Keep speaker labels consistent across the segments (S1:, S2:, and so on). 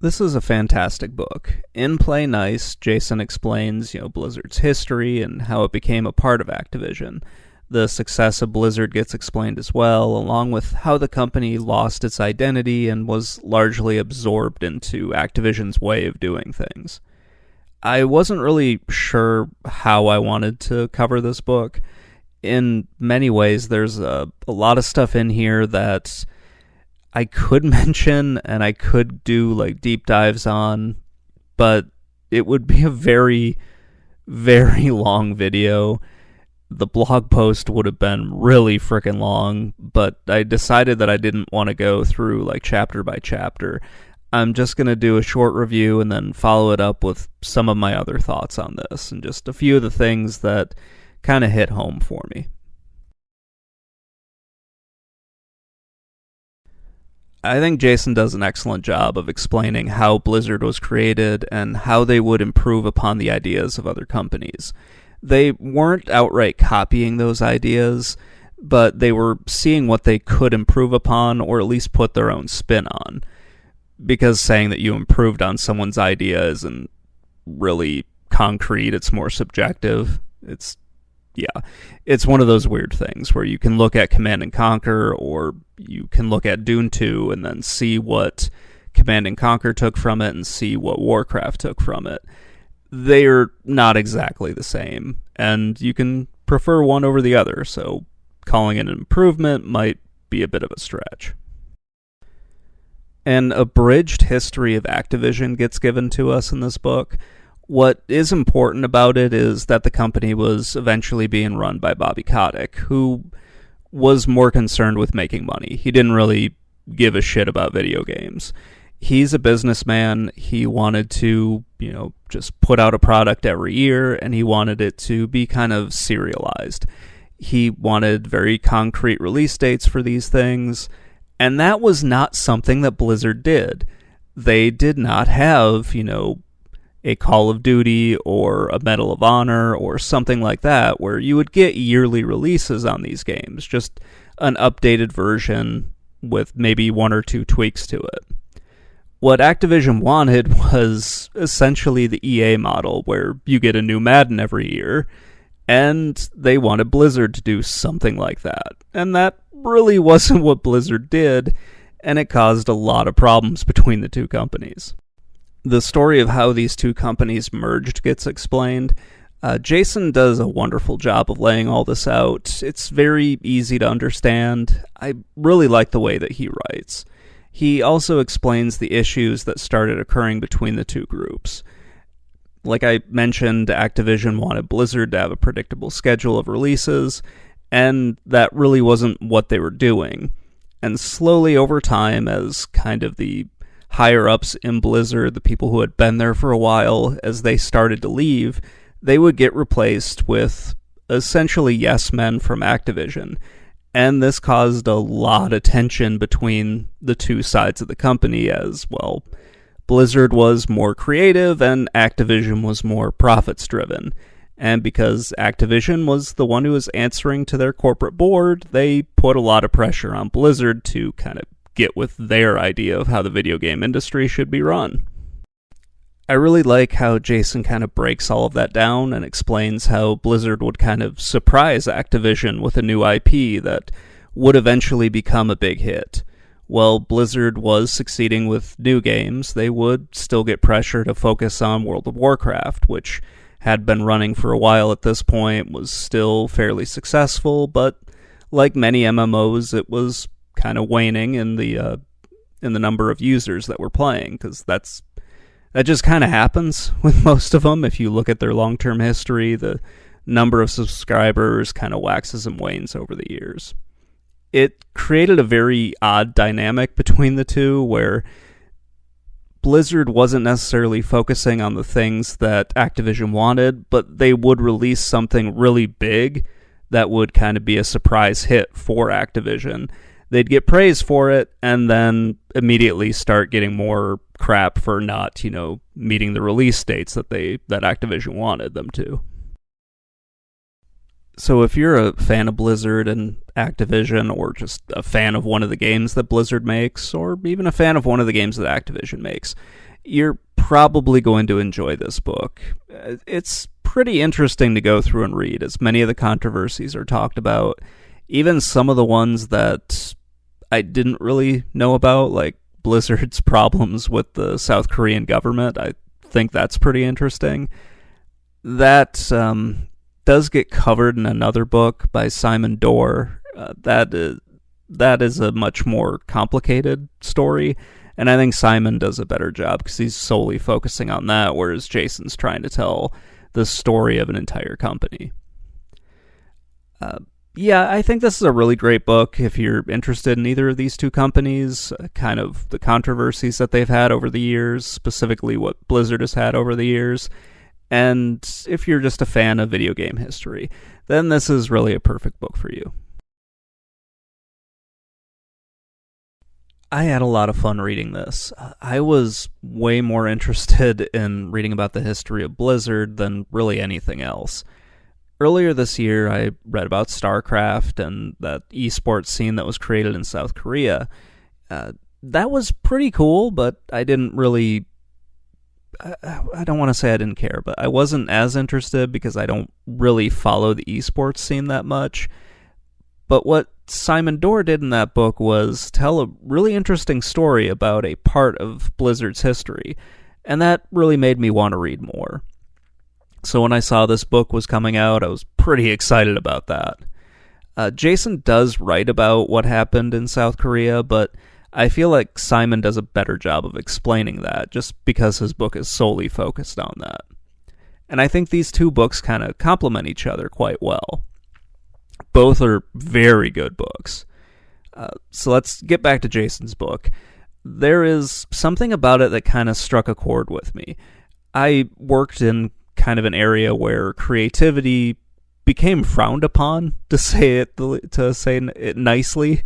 S1: This is a fantastic book. In Play Nice, Jason explains, Blizzard's history and how it became a part of Activision. The success of Blizzard gets explained as well, along with how the company lost its identity and was largely absorbed into Activision's way of doing things. I wasn't really sure how I wanted to cover this book. In many ways, there's a lot of stuff in here that I could mention and I could do deep dives on, but it would be a very, very long video. The blog post would have been really freaking long, but I decided that I didn't want to go through chapter by chapter. I'm just going to do a short review and then follow it up with some of my other thoughts on this and just a few of the things that kind of hit home for me. I think Jason does an excellent job of explaining how Blizzard was created and how they would improve upon the ideas of other companies. They weren't outright copying those ideas, but they were seeing what they could improve upon or at least put their own spin on. Because saying that you improved on someone's idea isn't really concrete, it's more subjective. It's one of those weird things where you can look at Command and Conquer or you can look at Dune 2 and then see what Command and Conquer took from it and see what Warcraft took from it. They're not exactly the same, and you can prefer one over the other, so calling it an improvement might be a bit of a stretch. An abridged history of Activision gets given to us in this book. What is important about it is that the company was eventually being run by Bobby Kotick, who was more concerned with making money. He didn't really give a shit about video games. He's a businessman. He wanted to, just put out a product every year, and he wanted it to be kind of serialized. He wanted very concrete release dates for these things, and that was not something that Blizzard did. They did not have, a Call of Duty or a Medal of Honor or something like that, where you would get yearly releases on these games, just an updated version with maybe one or two tweaks to it. What Activision wanted was essentially the EA model, where you get a new Madden every year, and they wanted Blizzard to do something like that. And that really wasn't what Blizzard did, and it caused a lot of problems between the two companies. The story of how these two companies merged gets explained. Jason does a wonderful job of laying all this out. It's very easy to understand. I really like the way that he writes. He also explains the issues that started occurring between the two groups. Like I mentioned, Activision wanted Blizzard to have a predictable schedule of releases, and that really wasn't what they were doing. And slowly over time, as kind of the higher-ups in Blizzard, the people who had been there for a while, as they started to leave, they would get replaced with essentially yes men from Activision. And this caused a lot of tension between the two sides of the company as, well, Blizzard was more creative and Activision was more profits-driven. And because Activision was the one who was answering to their corporate board, they put a lot of pressure on Blizzard to kind of get with their idea of how the video game industry should be run. I really like how Jason kind of breaks all of that down and explains how Blizzard would kind of surprise Activision with a new IP that would eventually become a big hit. While Blizzard was succeeding with new games, they would still get pressure to focus on World of Warcraft, which had been running for a while at this point, was still fairly successful, but like many MMOs, it was kind of waning in the number of users that were playing, because that just kind of happens with most of them. If you look at their long-term history, the number of subscribers kind of waxes and wanes over the years. It created a very odd dynamic between the two, where Blizzard wasn't necessarily focusing on the things that Activision wanted, but they would release something really big that would kind of be a surprise hit for Activision. They'd get praise for it, and then immediately start getting more crap for not, meeting the release dates that Activision wanted them to. So if you're a fan of Blizzard and Activision, or just a fan of one of the games that Blizzard makes, or even a fan of one of the games that Activision makes, you're probably going to enjoy this book. It's pretty interesting to go through and read, as many of the controversies are talked about. Even some of the ones that I didn't really know about, like Blizzard's problems with the South Korean government. I think that's pretty interesting. That does get covered in another book by Simon Dorr. That is a much more complicated story, and I think Simon does a better job because he's solely focusing on that, whereas Jason's trying to tell the story of an entire company. Yeah, I think this is a really great book if you're interested in either of these two companies, kind of the controversies that they've had over the years, specifically what Blizzard has had over the years, and if you're just a fan of video game history, then this is really a perfect book for you. I had a lot of fun reading this. I was way more interested in reading about the history of Blizzard than really anything else. Earlier this year, I read about StarCraft and that esports scene that was created in South Korea. That was pretty cool, but I didn't really... I don't want to say I didn't care, but I wasn't as interested because I don't really follow the esports scene that much. But what Simon Dorr did in that book was tell a really interesting story about a part of Blizzard's history, and that really made me want to read more. So when I saw this book was coming out, I was pretty excited about that. Jason does write about what happened in South Korea, but I feel like Simon does a better job of explaining that, just because his book is solely focused on that. And I think these two books kind of complement each other quite well. Both are very good books. So let's get back to Jason's book. There is something about it that kind of struck a chord with me. I worked in kind of an area where creativity became frowned upon, to say it nicely.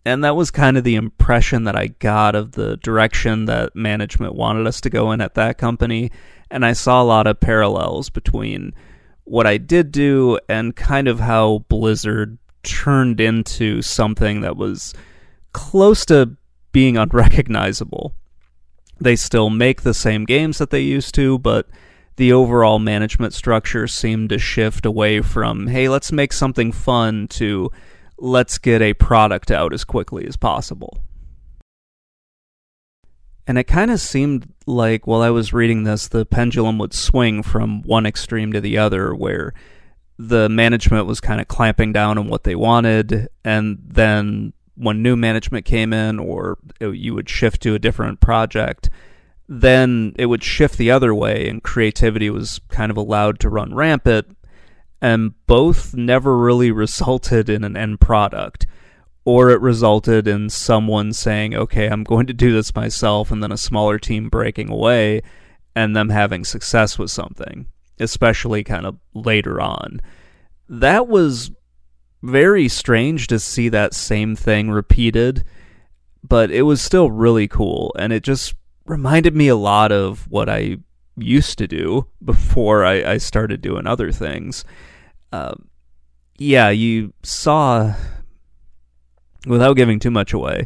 S1: And that was kind of the impression that I got of the direction that management wanted us to go in at that company. And I saw a lot of parallels between what I did do and kind of how Blizzard turned into something that was close to being unrecognizable. They still make the same games that they used to, but the overall management structure seemed to shift away from, hey, let's make something fun, to let's get a product out as quickly as possible. And it kind of seemed like, while I was reading this, the pendulum would swing from one extreme to the other, where the management was kind of clamping down on what they wanted, and then when new management came in, or you would shift to a different project, then it would shift the other way, and creativity was kind of allowed to run rampant, and both never really resulted in an end product. Or it resulted in someone saying, okay, I'm going to do this myself, and then a smaller team breaking away, and them having success with something, especially kind of later on. That was very strange to see that same thing repeated, but it was still really cool, and it just reminded me a lot of what I used to do before I started doing other things. You saw, without giving too much away,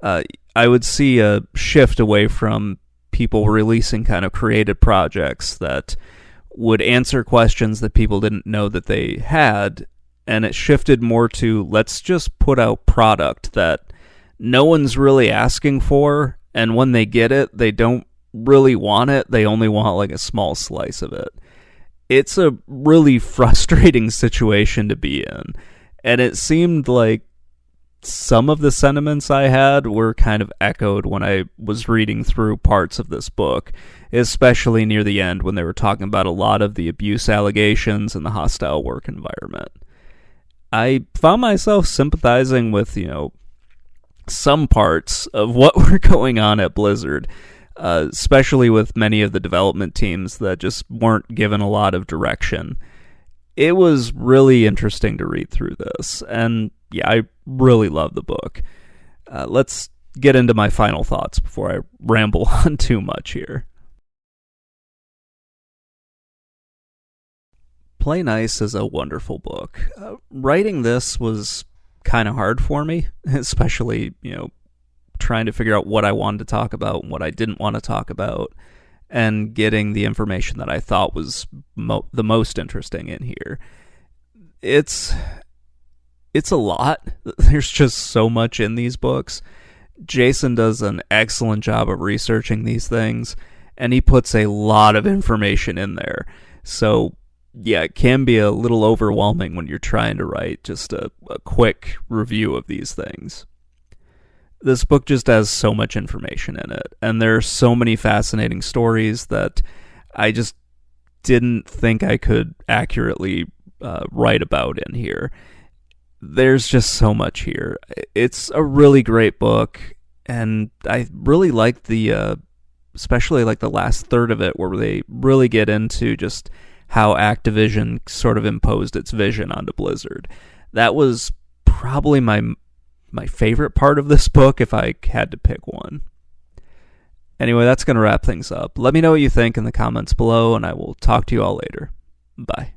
S1: I would see a shift away from people releasing kind of creative projects that would answer questions that people didn't know that they had, and it shifted more to, let's just put out product that no one's really asking for, and when they get it, they don't really want it, they only want like a small slice of it. It's a really frustrating situation to be in, and it seemed like some of the sentiments I had were kind of echoed when I was reading through parts of this book, especially near the end when they were talking about a lot of the abuse allegations and the hostile work environment. I found myself sympathizing with, some parts of what were going on at Blizzard, especially with many of the development teams that just weren't given a lot of direction. It was really interesting to read through this, and yeah, I really love the book. Let's get into my final thoughts before I ramble on too much here. Play Nice is a wonderful book. Writing this was kind of hard for me, especially, trying to figure out what I wanted to talk about and what I didn't want to talk about, and getting the information that I thought was the most interesting in here. It's a lot. There's just so much in these books. Jason does an excellent job of researching these things, and he puts a lot of information in there. So, yeah, it can be a little overwhelming when you're trying to write just a quick review of these things. This book just has so much information in it, and there are so many fascinating stories that I just didn't think I could accurately write about in here. There's just so much here. It's a really great book, and I really like especially like the last third of it, where they really get into just how Activision sort of imposed its vision onto Blizzard. That was probably my favorite part of this book, if I had to pick one. Anyway, that's going to wrap things up. Let me know what you think in the comments below, and I will talk to you all later. Bye.